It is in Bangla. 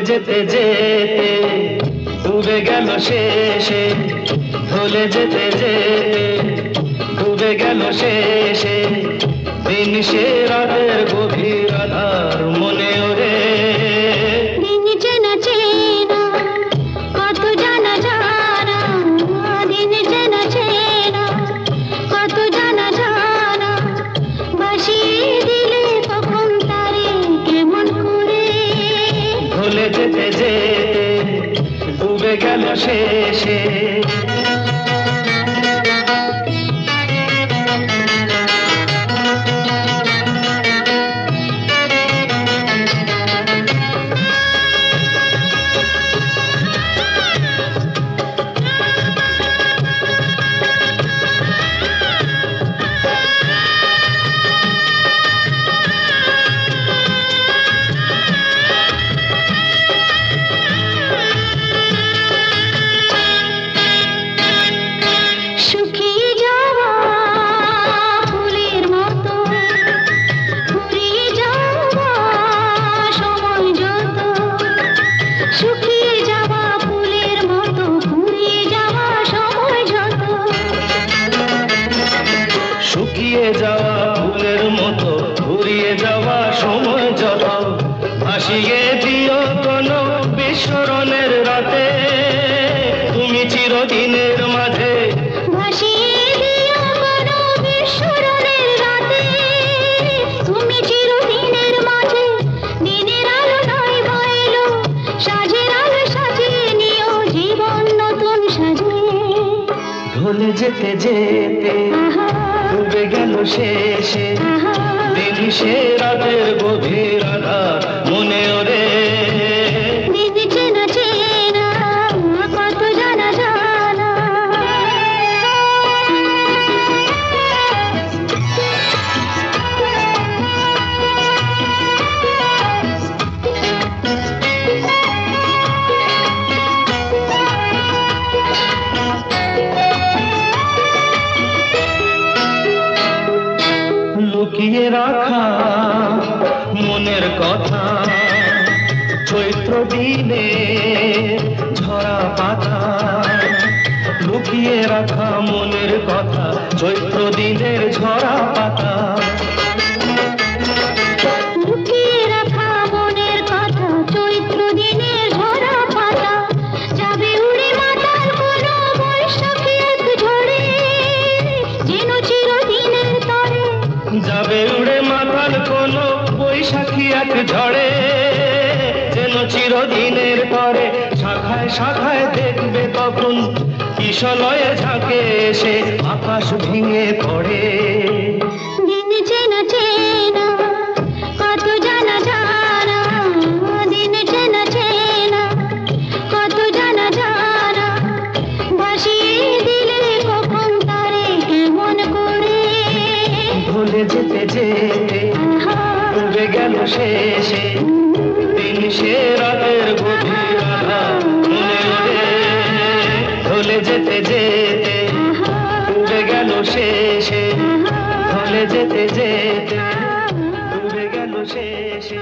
যেতে যেতে ডুবে গেল শেষে, ভুলে যেতে যেতে ডুবে গেল শেষে, দিন সে রাতের গভীর আধার মনে ওরে। দিন চেনা চেনা কত জানা জানা, দিন চেনা চেনা কত জানা জানা, বাসিয়ে দিলে কখন তারে কেমন করে। ভুলে যেতে যেতে ডুবে গেল শেষে। শুকিয়ে যাওয়া ফুলের মতো ঘুরিয়ে যাওয়া সময় যত, ভাসিয়ে দিও কোনো বিস্মরণের রাতে, তুমি চিরদিনের মাঝে। ভাসিয়ে দিও কোনো বিস্মরণের রাতে, তুমি চিরদিনের মাঝে। দিনের আলো নাই বইলো, সাজের আলো সাজিয়ে নিও জীবন নতুন সাজে। ভুলে যেতে যেতে ডুবে গেল শেষে, দিন সে রাতের গভীর আধার মনে ওরে। দিন চেনা চেনা কত জানা জানা। লুকিয়ে রাখা মনের কথা, চৈত্র দিনে ঝরা পাতা। লুকিয়ে রাখা মনের কথা, চৈত্র দিনের ঝরা পাতা। লুকিয়ে রাখা মনের কথা, চৈত্র দিনের ঝরা পাতা। যাবে উড়ে মাতাল কোনো বৈশাখী এক ঝড়ে, যেন চিরদিনের তরে। যাবে উড়ে মাতাল কোনো বৈশাখী এক ঝড়ে, যেন চিরদিনের তরে। শাখায় শাখায় দেখবে তখন কিশলয়ে ঝাঁকে এসে আকাশ ভেঙে পড়ে। দিন চেনা চেনা কত জানা জানা, দিন চেনা চেনা কত জানা জানা, ভাসিয়ে দিলে কখন তারে কেমন করে। ভুলে যেতে যেতে ডুবে গেল শেষে, দিন সে রাতের গভীর আধার মনে ওরে। ভুলে যেতে যেতে ডুবে গেল শেষে, ভুলে যেতে যেতে ডুবে গেল শেষে।